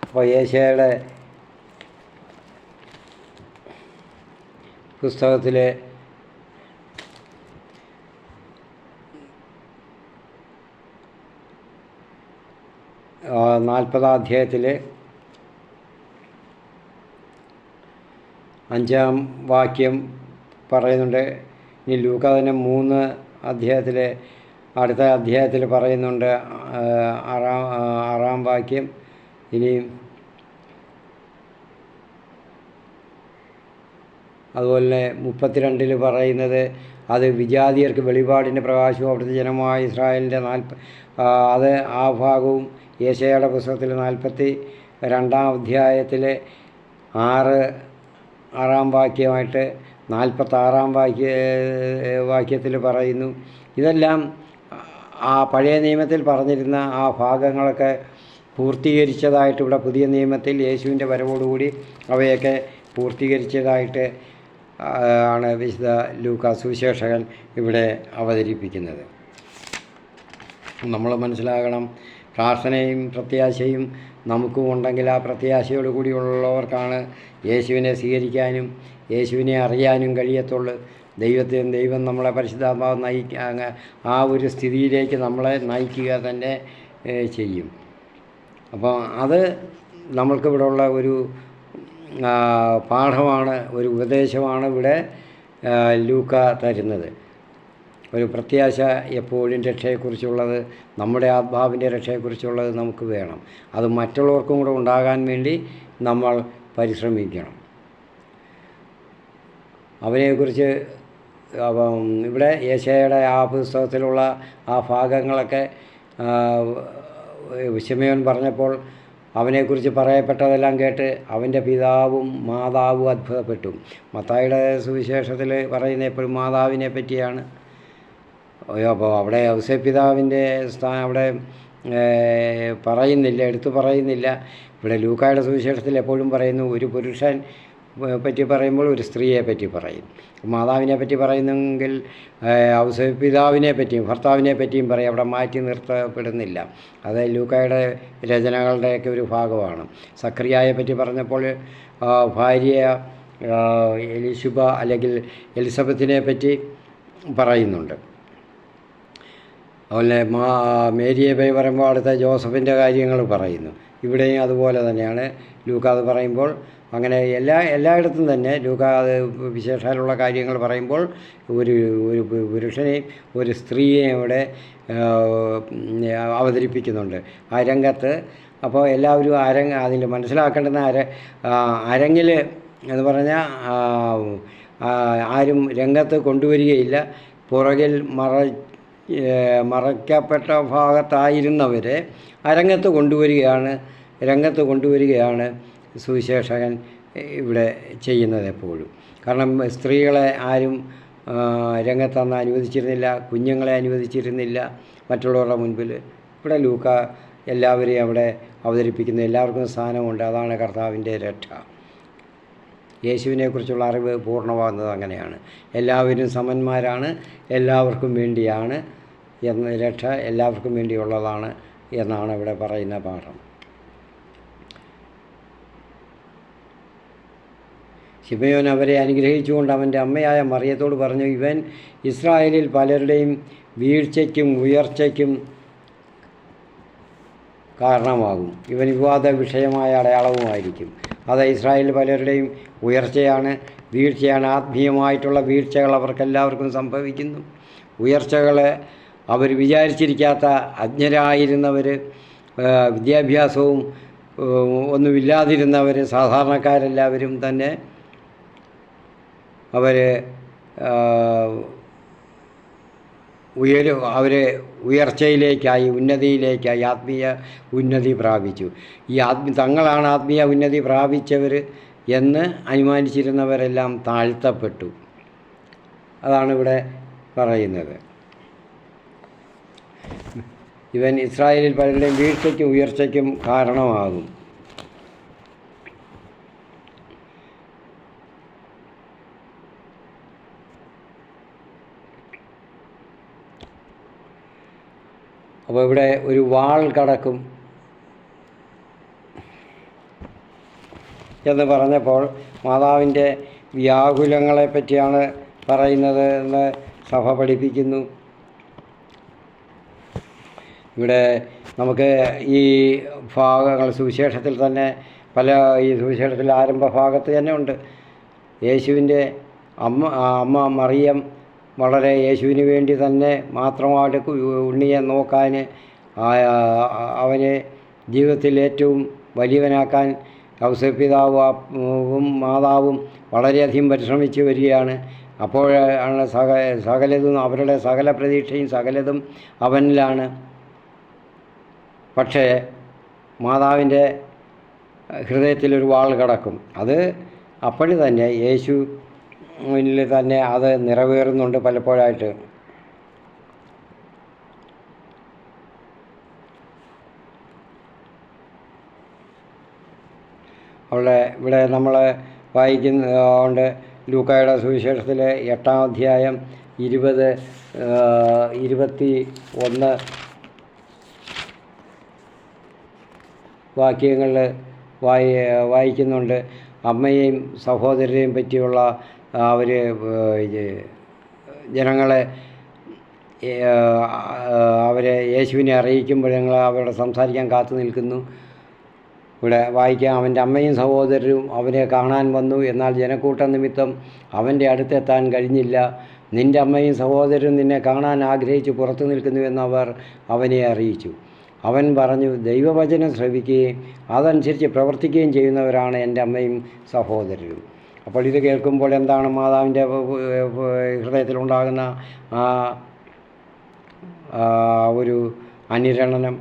അപ്പോൾ യേശയ്യായുടെ പുസ്തകത്തിലെ 40-ാം അധ്യായത്തിൽ 5-ാം വാക്യം പറയുന്നുണ്ട്. ഇനി ലൂക്ക തന്നെ 3 അധ്യായത്തിൽ അടുത്ത അധ്യായത്തിൽ പറയുന്നുണ്ട് 6-ാം വാക്യം. ഇനി അതുപോലെ 32 പറയുന്നത് അത് വിജാതിയർക്ക് വെളിപാടിൻ്റെ പ്രകാശവും അവിടുത്തെ ജനമായ ഇസ്രായേലിൻ്റെ അത് ആ ഭാഗവും യേശയ്യായുടെ പുസ്തകത്തിൽ 42-ാം അധ്യായത്തിൽ 6-ാം വാക്യമായിട്ട് 46-ാം വാക്യത്തിൽ പറയുന്നു. ഇതെല്ലാം ആ പഴയ നിയമത്തിൽ പറഞ്ഞിരുന്ന ആ ഭാഗങ്ങളൊക്കെ പൂർത്തീകരിച്ചതായിട്ട് ഇവിടെ പുതിയ നിയമത്തിൽ യേശുവിൻ്റെ വരവോടുകൂടി അവയൊക്കെ പൂർത്തീകരിച്ചതായിട്ട് ആണ് വിശുദ്ധ ലൂക്കാ സുവിശേഷകൻ ഇവിടെ അവതരിപ്പിക്കുന്നത്. നമ്മൾ മനസ്സിലാകണം, പ്രാർത്ഥനയും പ്രത്യാശയും നമുക്കും ഉണ്ടെങ്കിൽ ആ പ്രത്യാശയോട് കൂടിയുള്ളവർക്കാണ് യേശുവിനെ സ്വീകരിക്കാനും യേശുവിനെ അറിയാനും കഴിയത്തുള്ളൂ. ദൈവം നമ്മളെ പരിശുദ്ധാത്മാവ് ആ ഒരു സ്ഥിതിയിലേക്ക് നമ്മളെ നയിക്കുക തന്നെ ചെയ്യും. അപ്പോൾ അത് നമ്മൾക്കിവിടെ ഉള്ള ഒരു പാഠമാണ്, ഒരു ഉപദേശമാണ് ഇവിടെ ലൂക്ക തരുന്നത്. ഒരു പ്രത്യാശ എപ്പോഴും രക്ഷയെക്കുറിച്ചുള്ളത്, നമ്മുടെ ആത്മാവിൻ്റെ രക്ഷയെക്കുറിച്ചുള്ളത് നമുക്ക് വേണം. അത് മറ്റുള്ളവർക്കും കൂടെ ഉണ്ടാകാൻ വേണ്ടി നമ്മൾ പരിശ്രമിക്കണം. അവനെക്കുറിച്ച് ഇവിടെ യേശയ്യായുടെ ആ പുസ്തകത്തിലുള്ള ആ ഭാഗങ്ങളൊക്കെ ശിമയോൻ പറഞ്ഞപ്പോൾ അവനെക്കുറിച്ച് പറയപ്പെട്ടതെല്ലാം കേട്ട് അവൻ്റെ പിതാവും മാതാവും അത്ഭുതപ്പെട്ടു. മത്തായിയുടെ സുവിശേഷത്തിൽ പറയുന്ന എപ്പോഴും മാതാവിനെ പറ്റിയാണ്. അപ്പോൾ അവിടെ ഔസേപ്പ് പിതാവിൻ്റെ സ്ഥാനം അവിടെ പറയുന്നില്ല, എടുത്തു പറയുന്നില്ല. ഇവിടെ ലൂക്കായുടെ സുവിശേഷത്തിൽ എപ്പോഴും പറയുന്നു, ഒരു പുരുഷൻ പറ്റി പറയുമ്പോൾ ഒരു സ്ത്രീയെ പറ്റി പറയും. മാതാവിനെ പറ്റി പറയുന്നെങ്കിൽ ഔസേപ്പ് പിതാവിനെ പറ്റിയും ഭർത്താവിനെ പറ്റിയും പറയും. അവിടെ മാറ്റി നിർത്തപ്പെടുന്നില്ല. അത് ലൂക്കായുടെ രചനകളുടെയൊക്കെ ഒരു ഭാഗമാണ്. സക്രിയായെ പറ്റി പറഞ്ഞപ്പോൾ ഭാര്യ എലിശുബ അല്ലെങ്കിൽ എലിസബത്തിനെ പറ്റി പറയുന്നുണ്ട്. അതുപോലെ മേരിയെ പറ്റി പറയുമ്പോൾ അടുത്ത ജോസഫിൻ്റെ കാര്യങ്ങൾ പറയുന്നു. ഇവിടെയും അതുപോലെ തന്നെയാണ് ലൂക്ക അത് പറയുമ്പോൾ. അങ്ങനെ എല്ലായിടത്തും തന്നെ ലൂക്ക അത് വിശേഷാലുള്ള കാര്യങ്ങൾ പറയുമ്പോൾ ഒരു പുരുഷനെയും ഒരു സ്ത്രീയെയും ഇവിടെ അവതരിപ്പിക്കുന്നുണ്ട് ആ രംഗത്ത്. അപ്പോൾ എല്ലാവരും അതിൽ മനസ്സിലാക്കേണ്ടുന്ന അരങ്ങിൽ എന്ന് പറഞ്ഞാൽ ആരും രംഗത്ത് കൊണ്ടുവരികയില്ല. പുറകിൽ മറയ്ക്കപ്പെട്ട ഭാഗത്തായിരുന്നവരെ രംഗത്ത് കൊണ്ടുവരികയാണ് സുവിശേഷകൻ ഇവിടെ ചെയ്യുന്നത് എപ്പോഴും. കാരണം സ്ത്രീകളെ ആരും രംഗത്തന്ന് അനുവദിച്ചിരുന്നില്ല, കുഞ്ഞുങ്ങളെ അനുവദിച്ചിരുന്നില്ല മറ്റുള്ളവരുടെ മുൻപിൽ. ഇവിടെ ലൂക്ക എല്ലാവരെയും അവിടെ അവതരിപ്പിക്കുന്നു. എല്ലാവർക്കും സ്ഥാനമുണ്ട്. അതാണ് കർത്താവിൻ്റെ രക്ഷ. യേശുവിനെക്കുറിച്ചുള്ള അറിവ് പൂർണ്ണമാകുന്നത് അങ്ങനെയാണ്. എല്ലാവരും സമന്മാരാണ്, എല്ലാവർക്കും വേണ്ടിയാണ് എന്ന രക്ഷ എല്ലാവർക്കും വേണ്ടിയുള്ളതാണ് എന്നാണ് ഇവിടെ പറയുന്ന പാഠം. ശിമയോൻ അവരെ അനുഗ്രഹിച്ചുകൊണ്ട് അവൻ്റെ അമ്മയായ മറിയത്തോട് പറഞ്ഞു, ഇവൻ ഇസ്രായേലിൽ പലരുടെയും വീഴ്ചയ്ക്കും ഉയർച്ചയ്ക്കും കാരണമാകും. ഇവൻ വിവാദ വിഷയമായ അടയാളവുമായിരിക്കും. അത് ഇസ്രായേലിൽ പലരുടെയും ഉയർച്ചയാണ്, വീഴ്ചയാണ്. ആത്മീയമായിട്ടുള്ള വീഴ്ചകൾ അവർക്കെല്ലാവർക്കും സംഭവിക്കുന്നു. ഉയർച്ചകൾ അവർ വിചാരിച്ചിരിക്കാത്ത അജ്ഞരായിരുന്നവർ, വിദ്യാഭ്യാസവും ഒന്നുമില്ലാതിരുന്നവർ, സാധാരണക്കാരെല്ലാവരും തന്നെ അവരെ ഉയർച്ചയിലേക്കായി, ഉന്നതിയിലേക്കായി, ആത്മീയ ഉന്നതി പ്രാപിച്ചു. തങ്ങളാണ് ആത്മീയ ഉന്നതി പ്രാപിച്ചവർ എന്ന് അനുമാനിച്ചിരുന്നവരെല്ലാം താഴ്ത്തപ്പെട്ടു. അതാണ് ഇവിടെ പറയുന്നത്. ഇവൻ ഇസ്രായേലിൽ പലരുടെയും വീഴ്ചയ്ക്കും ഉയർച്ചയ്ക്കും കാരണമാകും. അപ്പോൾ ഇവിടെ ഒരു വാൾ കടക്കും എന്ന് പറഞ്ഞപ്പോൾ മാതാവിൻ്റെ വ്യാകുലങ്ങളെ പറ്റിയാണ് പറയുന്നത് എന്ന് സഭ പഠിപ്പിക്കുന്നു. ഇവിടെ നമുക്ക് ഈ ഭാഗങ്ങൾ സുവിശേഷത്തിൽ തന്നെ ഈ സുവിശേഷത്തിൽ ആരംഭ ഭാഗത്ത് തന്നെ ഉണ്ട്. യേശുവിൻ്റെ അമ്മ മറിയം വളരെ യേശുവിന് വേണ്ടി തന്നെ മാത്രമായിട്ട് ഉണ്ണിയെ നോക്കാൻ, അവനെ ജീവിതത്തിൽ ഏറ്റവും വലിയവനാക്കാൻ ഔസേപ്പ് പിതാവും മാതാവും വളരെയധികം പരിശ്രമിച്ച് വരികയാണ്. അപ്പോഴാണ് സകലതും അവരുടെ സകല പ്രതീക്ഷയും സകലതും അവനിലാണ്. പക്ഷേ മാതാവിൻ്റെ ഹൃദയത്തിലൊരു വാൾ കടക്കും. അത് അപ്പോഴും തന്നെ യേശുവിൽ തന്നെ അത് നിറവേറുന്നുണ്ട് പലപ്പോഴായിട്ട്. ഇവിടെ നമ്മൾ വായിക്കുന്നുണ്ട് ലൂക്കായുടെ സുവിശേഷത്തിലെ 8-ാം അധ്യായം 20-21 വാക്യങ്ങളിൽ വായിക്കുന്നുണ്ട്. അമ്മയെയും സഹോദരരെയും പറ്റിയുള്ള അവർ ജനങ്ങളെ അവരെ യേശുവിനെ അറിയിക്കുമ്പോൾ ഞങ്ങൾ അവരോട് സംസാരിക്കാൻ കാത്തു നിൽക്കുന്നു. ഇവിടെ വായിക്കാം, അവൻ്റെ അമ്മയും സഹോദരരും അവനെ കാണാൻ വന്നു, എന്നാൽ ജനക്കൂട്ട നിമിത്തം അവൻ്റെ അടുത്തെത്താൻ കഴിഞ്ഞില്ല. നിൻ്റെ അമ്മയും സഹോദരരും നിന്നെ കാണാൻ ആഗ്രഹിച്ച് പുറത്തു നിൽക്കുന്നുവെന്ന് അവർ അവനെ അറിയിച്ചു. അവൻ പറഞ്ഞു, ദൈവവചനം ശ്രവിക്കുകയും അതനുസരിച്ച് പ്രവർത്തിക്കുകയും ചെയ്യുന്നവരാണ് എൻ്റെ അമ്മയും സഹോദരരും. അപ്പോൾ ഇത് കേൾക്കുമ്പോൾ എന്താണ് മാതാവിൻ്റെ ഹൃദയത്തിലുണ്ടാകുന്ന ഒരു അനുരണനം,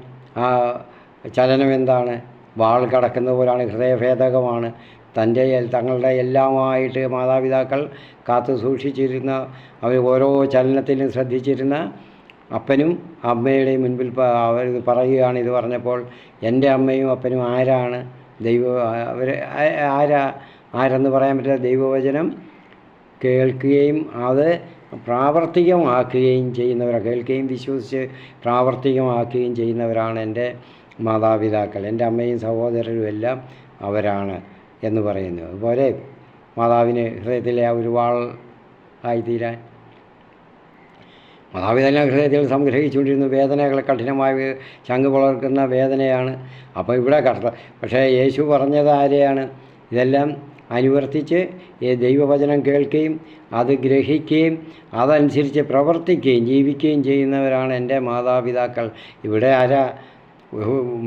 ചലനം എന്താണ്? വാൾ കടക്കുന്ന പോലാണ്, ഹൃദയഭേദകമാണ്. തങ്ങളുടെ എല്ലാമായിട്ട് മാതാപിതാക്കൾ കാത്തു സൂക്ഷിച്ചിരുന്ന, അവർ ഓരോ ചലനത്തിലും ശ്രദ്ധിച്ചിരുന്ന അപ്പനും അമ്മയുടെയും മുൻപിൽ അവർ പറയുകയാണ്. ഇത് പറഞ്ഞപ്പോൾ എൻ്റെ അമ്മയും അപ്പനും ആരാണ്? അവർ ആരെന്ന് പറയാൻ പറ്റില്ല. ദൈവവചനം കേൾക്കുകയും അത് പ്രാവർത്തികമാക്കുകയും ചെയ്യുന്നവരാണ്. കേൾക്കുകയും വിശ്വസിച്ച് പ്രാവർത്തികമാക്കുകയും ചെയ്യുന്നവരാണ് എൻ്റെ മാതാപിതാക്കൾ. എൻ്റെ അമ്മയും സഹോദരരും എല്ലാം അവരാണ് എന്ന് പറയുന്നു. അതുപോലെ മാതാവിന് ഹൃദയത്തിലെ ആ ഒരു വാൾ ആയിത്തീരാൻ മാതാപിതാക്കളെ ഹൃദയത്തിൽ സംഗ്രഹിച്ചുകൊണ്ടിരുന്ന വേദനകൾ കഠിനമായി ചങ്ക് വളർക്കുന്ന വേദനയാണ്. അപ്പോൾ ഇവിടെ പക്ഷേ യേശു പറഞ്ഞത് ആരെയാണ്? ഇതെല്ലാം അനുവർത്തിച്ച് ദൈവവചനം കേൾക്കുകയും അത് ഗ്രഹിക്കുകയും അതനുസരിച്ച് പ്രവർത്തിക്കുകയും ജീവിക്കുകയും ചെയ്യുന്നവരാണ് എൻ്റെ മാതാപിതാക്കൾ. ഇവിടെ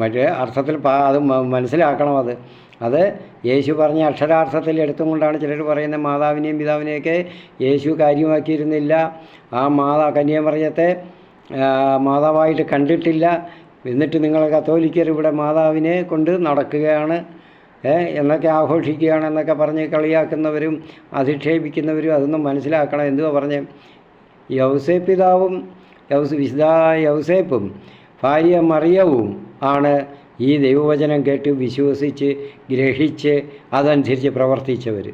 മറ്റേ അർത്ഥത്തിൽ അത് മനസ്സിലാക്കണം. അത് യേശു പറഞ്ഞ അക്ഷരാർത്ഥത്തിൽ എടുത്തുകൊണ്ടാണ് ചിലർ പറയുന്നത്. മാതാവിനെയും പിതാവിനെയൊക്കെ യേശു കാര്യമാക്കിയിരുന്നില്ല. ആ കന്യാമറിയത്തെ മാതാവായിട്ട് കണ്ടിട്ടില്ല. എന്നിട്ട് നിങ്ങൾ കത്തോലിക്കർ ഇവിടെ മാതാവിനെ കൊണ്ട് നടക്കുകയാണ് എന്നൊക്കെ ആഘോഷിക്കുകയാണ് എന്നൊക്കെ പറഞ്ഞ് കളിയാക്കുന്നവരും അധിക്ഷേപിക്കുന്നവരും അതൊന്നും മനസ്സിലാക്കണം. എന്തുവാ പറഞ്ഞ് യൗസേപ്പ് പിതാവും വിശുദ്ധ യൗസേപ്പും ഭാര്യ മറിയവും ആണ് ഈ ദൈവവചനം കേട്ട് വിശ്വസിച്ച് ഗ്രഹിച്ച് അതനുസരിച്ച് പ്രവർത്തിച്ചവർ,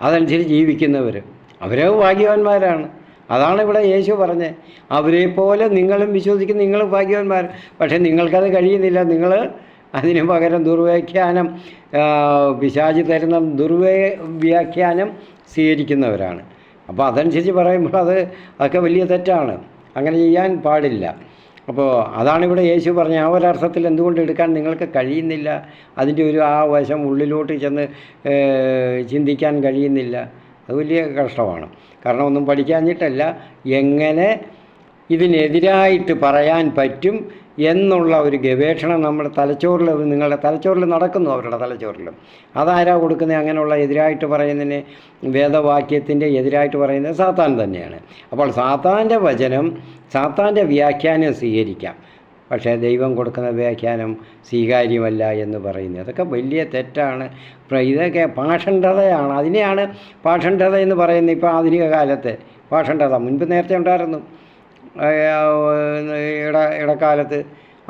അതനുസരിച്ച് ജീവിക്കുന്നവർ. അവരെ ഭാഗ്യവാന്മാരാണ്. അതാണ് ഇവിടെ യേശു പറഞ്ഞത്. അവരെ പോലെ നിങ്ങളും വിശ്വസിക്കുന്ന നിങ്ങൾ ഭാഗ്യവാന്മാർ. പക്ഷേ നിങ്ങൾക്കത് കഴിയുന്നില്ല. നിങ്ങൾ അതിന് പകരം ദുർവ്യാഖ്യാനം, പിശാച് തരുന്ന ദുർവ്യാഖ്യാനം സ്വീകരിക്കുന്നവരാണ്. അപ്പോൾ അതനുസരിച്ച് പറയുമ്പോൾ അതൊക്കെ വലിയ തെറ്റാണ്. അങ്ങനെ ചെയ്യാൻ പാടില്ല. അപ്പോൾ അതാണ് ഇവിടെ യേശു പറഞ്ഞ ആ ഒരർത്ഥത്തിൽ എന്തുകൊണ്ട് എടുക്കാൻ നിങ്ങൾക്ക് കഴിയുന്നില്ല? അതിൻ്റെ ആ വശം ഉള്ളിലോട്ട് ചെന്ന് ചിന്തിക്കാൻ കഴിയുന്നില്ല. അത് വലിയ കഷ്ടമാണ്. കാരണം ഒന്നും പഠിക്കാഞ്ഞിട്ടല്ല, എങ്ങനെ ഇതിനെതിരായിട്ട് പറയാൻ പറ്റും എന്നുള്ള ഒരു ഗവേഷണം നമ്മുടെ തലച്ചോറിൽ, നിങ്ങളുടെ തലച്ചോറിൽ നടക്കുന്നു. അവരുടെ തലച്ചോറിലും അതാരാ കൊടുക്കുന്നത്? അങ്ങനെയുള്ള എതിരായിട്ട് പറയുന്നതിന്, വേദവാക്യത്തിൻ്റെ എതിരായിട്ട് പറയുന്നത് സാത്താൻ തന്നെയാണ്. അപ്പോൾ സാത്താൻ്റെ വചനം, സാത്താൻ്റെ വ്യാഖ്യാനം സ്വീകരിക്കാം, പക്ഷേ ദൈവം കൊടുക്കുന്ന വ്യാഖ്യാനം സ്വീകാര്യമല്ല എന്ന് പറയുന്നത് അതൊക്കെ വലിയ തെറ്റാണ്. ഇതൊക്കെ പാഷണ്ഡതയാണ്. അതിനെയാണ് പാഷണ്ഡത എന്ന് പറയുന്നത്. ഇപ്പോൾ ആധുനിക കാലത്തെ പാഷണ്ഡത. മുൻപ് നേരത്തെ ഉണ്ടായിരുന്നു. ഇടക്കാലത്ത്,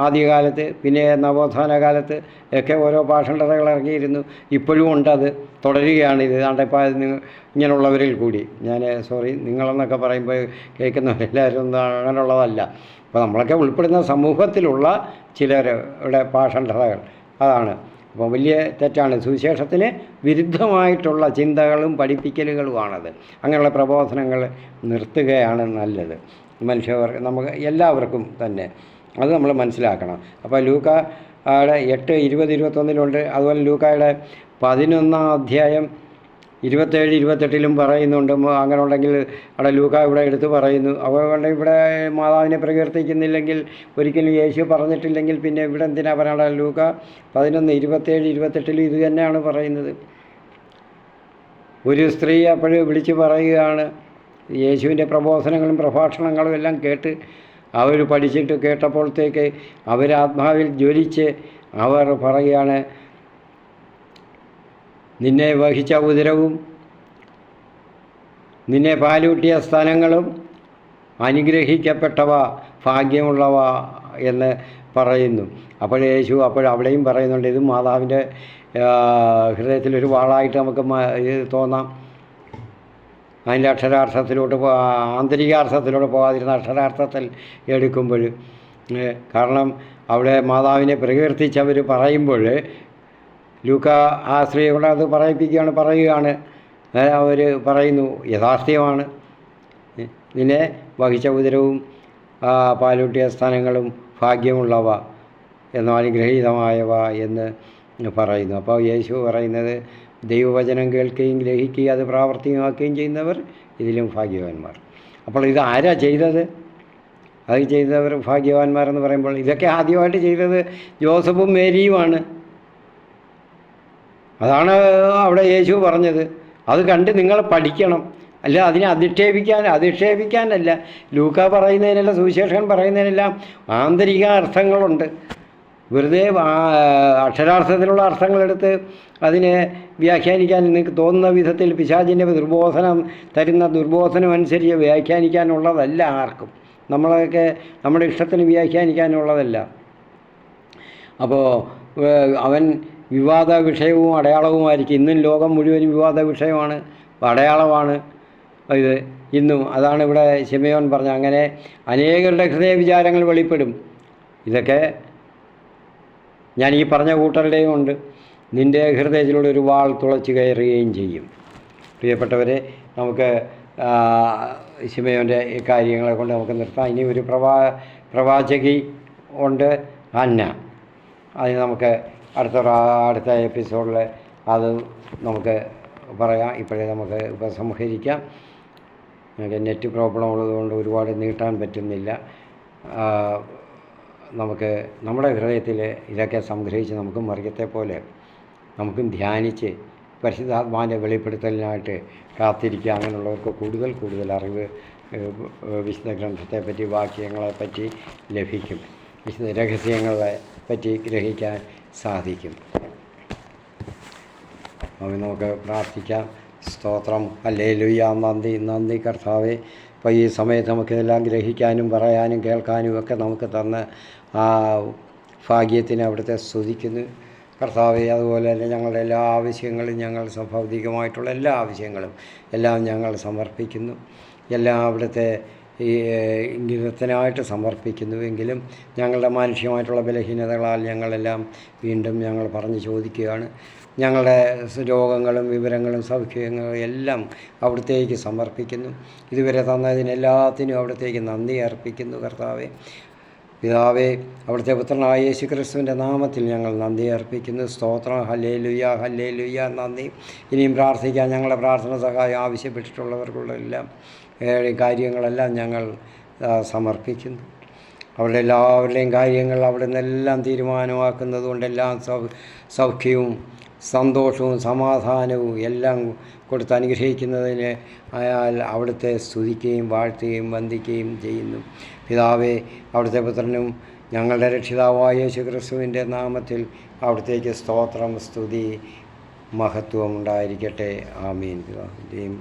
ആദ്യകാലത്ത്, പിന്നെ നവോത്ഥാന കാലത്ത് ഒക്കെ ഓരോ ഭാഷണതകൾ ഇറങ്ങിയിരുന്നു. ഇപ്പോഴും ഉണ്ടത്, തുടരുകയാണ്. ഇത് ഇപ്പോൾ ഇങ്ങനെയുള്ളവരിൽ കൂടി ഞാൻ നിങ്ങളെന്നൊക്കെ പറയുമ്പോൾ കേൾക്കുന്നവരെല്ലാവരും ഒന്നും അങ്ങനെയുള്ളതല്ല. അപ്പോൾ നമ്മളൊക്കെ ഉൾപ്പെടുന്ന സമൂഹത്തിലുള്ള ചിലരുടെ ഭാഷണതകൾ അതാണ്. അപ്പോൾ വലിയ തെറ്റാണ്. സുവിശേഷത്തിന് വിരുദ്ധമായിട്ടുള്ള ചിന്തകളും പഠിപ്പിക്കലുകളുമാണത്. അങ്ങനെയുള്ള പ്രബോധനങ്ങൾ നിർത്തുകയാണ് നല്ലത്. നമുക്ക് എല്ലാവർക്കും തന്നെ അത് നമ്മൾ മനസ്സിലാക്കണം. അപ്പോൾ ലൂക്കായുടെ 8:20-21 അതുപോലെ ലൂക്കായുടെ 11-ാം അധ്യായം 27-28 പറയുന്നുണ്ട്. അങ്ങനെ ഉണ്ടെങ്കിൽ അവിടെ ലൂക്ക ഇവിടെ എടുത്ത് പറയുന്നു. അതുകൊണ്ട് ഇവിടെ മാതാവിനെ പ്രകീർത്തിക്കുന്നില്ലെങ്കിൽ, ഒരിക്കലും യേശു പറഞ്ഞിട്ടില്ലെങ്കിൽ പിന്നെ ഇവിടെ എന്തിനാ പറയണ? ലൂക്ക 11:27-28 ഇത് തന്നെയാണ് പറയുന്നത്. ഒരു സ്ത്രീ അപ്പോൾ വിളിച്ച് പറയുകയാണ്, യേശുവിൻ്റെ പ്രബോധനങ്ങളും പ്രഭാഷണങ്ങളും എല്ലാം കേട്ട് അവർ പഠിച്ചിട്ട് കേട്ടപ്പോഴത്തേക്ക് അവരാത്മാവിൽ ജ്വലിച്ച് അവർ പറയുകയാണ്, നിന്നെ വഹിച്ച ഉദരവും നിന്നെ പാലൂട്ടിയ സ്ഥലങ്ങളും അനുഗ്രഹിക്കപ്പെട്ടവ, ഭാഗ്യമുള്ളവ എന്ന് പറയുന്നു. അപ്പോൾ യേശു അവിടെയും പറയുന്നുണ്ട്, ഇത് മാതാവിൻ്റെ ഹൃദയത്തിലൊരു വാളായിട്ട് നമുക്ക് തോന്നാം. അതിൻ്റെ അക്ഷരാർത്ഥത്തിലോട്ട് ആന്തരികാർത്ഥത്തിലൂടെ പോകാതിരുന്ന അക്ഷരാർത്ഥത്തിൽ എടുക്കുമ്പോൾ, കാരണം അവിടെ മാതാവിനെ പ്രകീർത്തിച്ചവർ പറയുമ്പോൾ ലൂക്ക ആ സ്ത്രീയോട് അത് പറയുകയാണ്. അവർ പറയുന്നു, യഥാർത്ഥ്യമാണ്, നിന്നെ വഹിച്ച ഉദരവും പാലൂട്ടിയ സ്ഥാനങ്ങളും ഭാഗ്യമുള്ളവ എന്നോ അനുഗ്രഹീതമായവ എന്ന് പറയുന്നു. അപ്പോൾ യേശു പറയുന്നത്, ദൈവവചനം കേൾക്കുകയും ഗ്രഹിക്കുകയും അത് പ്രാവർത്തികമാക്കുകയും ചെയ്യുന്നവർ ഇതിലും ഭാഗ്യവാന്മാർ. അപ്പോൾ ഇത് ആരാ ചെയ്തത്? അത് ചെയ്തവർ ഭാഗ്യവാന്മാരെന്ന് പറയുമ്പോൾ ഇതൊക്കെ ആദ്യമായിട്ട് ചെയ്തത് ജോസഫും മേരിയുമാണ്. അതാണ് അവിടെ യേശു പറഞ്ഞത്. അത് കണ്ട് നിങ്ങൾ പഠിക്കണം, അല്ല അതിനെ അധിക്ഷേപിക്കാനല്ല. ലൂക്ക പറയുന്നതിനെല്ലാം, സുവിശേഷൻ പറയുന്നതിനെല്ലാം ആന്തരിക അർത്ഥങ്ങളുണ്ട്. വെറുതെ അക്ഷരാർത്ഥത്തിലുള്ള അർത്ഥങ്ങളെടുത്ത് അതിനെ വ്യാഖ്യാനിക്കാൻ നിങ്ങൾക്ക് തോന്നുന്ന വിധത്തിൽ പിശാചിൻ്റെ തരുന്ന ദുർബോധനം അനുസരിച്ച് വ്യാഖ്യാനിക്കാനുള്ളതല്ല ആർക്കും. നമ്മളൊക്കെ നമ്മുടെ ഇഷ്ടത്തിന് വ്യാഖ്യാനിക്കാനുള്ളതല്ല. അപ്പോൾ അവൻ വിവാദ വിഷയവും അടയാളവുമായിരിക്കും. ഇന്നും ലോകം മുഴുവൻ വിവാദ വിഷയമാണ്, അടയാളമാണ് ഇത് ഇന്നും. അതാണ് ഇവിടെ ശിമയോൻ പറഞ്ഞ, അങ്ങനെ അനേകരുടെ ഹൃദയ വിചാരങ്ങൾ വെളിപ്പെടും. ഇതൊക്കെ ഞാൻ ഈ പറഞ്ഞ കൂട്ടരുടെയും ഉണ്ട്. നിൻ്റെ ഹൃദയത്തിലൂടെ ഒരു വാൾ തുളച്ച് കയറുകയും ചെയ്യും. പ്രിയപ്പെട്ടവരെ, നമുക്ക് ശിമയോൻ്റെ ഈ കാര്യങ്ങളെ കൊണ്ട് നമുക്ക് നിർത്താം. ഇനി ഒരു പ്രവാചകി ഉണ്ട്, അന്ന. അതിന് നമുക്ക് അടുത്ത എപ്പിസോഡിൽ അത് നമുക്ക് പറയാം. ഇപ്പോഴേ നമുക്ക് ഉപസംഹരിക്കാം. നമുക്ക് നെറ്റ് പ്രോബ്ലം ഉള്ളതുകൊണ്ട് ഒരുപാട് നീട്ടാൻ പറ്റുന്നില്ല. നമുക്ക് നമ്മുടെ ഹൃദയത്തിൽ ഇതൊക്കെ സംഗ്രഹിച്ച് നമുക്ക് മറിയത്തെ പോലെ നമുക്കും ധ്യാനിച്ച് പരിശുദ്ധാത്മാവിൻ്റെ വെളിപ്പെടുത്തലിനായിട്ട് കാത്തിരിക്കുക. അങ്ങനെയുള്ളവർക്ക് കൂടുതൽ അറിവ് വിശുദ്ധ ഗ്രന്ഥത്തെപ്പറ്റി, വാക്യങ്ങളെപ്പറ്റി ലഭിക്കും. വിശുദ്ധ രഹസ്യങ്ങളെ പറ്റി ഗ്രഹിക്കാൻ സാധിക്കും. അപ്പോൾ നമുക്ക് പ്രാർത്ഥിക്കാം. സ്തോത്രം, ഹല്ലേലൂയ, നന്ദി കർത്താവേ. അപ്പോൾ ഈ സമയത്ത് നമുക്കിതെല്ലാം ഗ്രഹിക്കാനും പറയാനും കേൾക്കാനും ഒക്കെ നമുക്ക് തന്ന ആ ഭാഗ്യത്തിന് അവിടുത്തെ സ്തുതിക്കുന്നു കർത്താവേ. അതുപോലെ തന്നെ ഞങ്ങളുടെ എല്ലാ ആവശ്യങ്ങളും, ഞങ്ങൾ ഭൗതികമായിട്ടുള്ള എല്ലാ ആവശ്യങ്ങളും എല്ലാം ഞങ്ങൾ സമർപ്പിക്കുന്നു. എല്ലാം അവിടുത്തെ ഈ ഇംഗിതത്തിനായിട്ട് സമർപ്പിക്കുന്നുവെങ്കിലും ഞങ്ങളുടെ മാനുഷികമായിട്ടുള്ള ബലഹീനതകളാൽ ഞങ്ങളെല്ലാം വീണ്ടും ഞങ്ങൾ പറഞ്ഞു ചോദിക്കുകയാണ്. ഞങ്ങളുടെ രോഗങ്ങളും വിവരങ്ങളും സൗഖ്യങ്ങളും എല്ലാം അവിടത്തേക്ക് സമർപ്പിക്കുന്നു. ഇതുവരെ തന്നതിനെല്ലാത്തിനും അവിടത്തേക്ക് നന്ദി അർപ്പിക്കുന്നു കർത്താവേ. പിതാവേ, അവിടുത്തെ പുത്രനായ യേശു ക്രിസ്തുവിൻ്റെ നാമത്തിൽ ഞങ്ങൾ നന്ദി അർപ്പിക്കുന്നു. സ്തോത്രം, ഹല്ലേലൂയ, ഹല്ലേലൂയ, നന്ദി. ഇനിയും പ്രാർത്ഥിക്കാൻ ഞങ്ങളുടെ പ്രാർത്ഥന സഹായം ആവശ്യപ്പെട്ടിട്ടുള്ളവർക്കുള്ള കാര്യങ്ങളെല്ലാം ഞങ്ങൾ സമർപ്പിക്കുന്നു. അവരുടെ എല്ലാവരുടെയും കാര്യങ്ങൾ അവിടെ നിന്നെല്ലാം തീരുമാനമാക്കുന്നത് കൊണ്ടെല്ലാം സൗഖ്യവും സന്തോഷവും സമാധാനവും എല്ലാം കൊടുത്ത് അനുഗ്രഹിക്കുന്നതിന് അയാൾ അവിടുത്തെ സ്തുതിക്കുകയും വാഴ്ത്തുകയും വന്ദിക്കുകയും ചെയ്യുന്നു. പിതാവേ, അവിടുത്തെ പുത്രനും ഞങ്ങളുടെ രക്ഷിതാവായ യേശു ക്രിസ്തുവിൻ്റെ നാമത്തിൽ അവിടുത്തേക്ക് സ്തോത്രം, സ്തുതി, മഹത്വം ഉണ്ടായിരിക്കട്ടെ. ആമീൻ. പിതാവിൻ്റെയും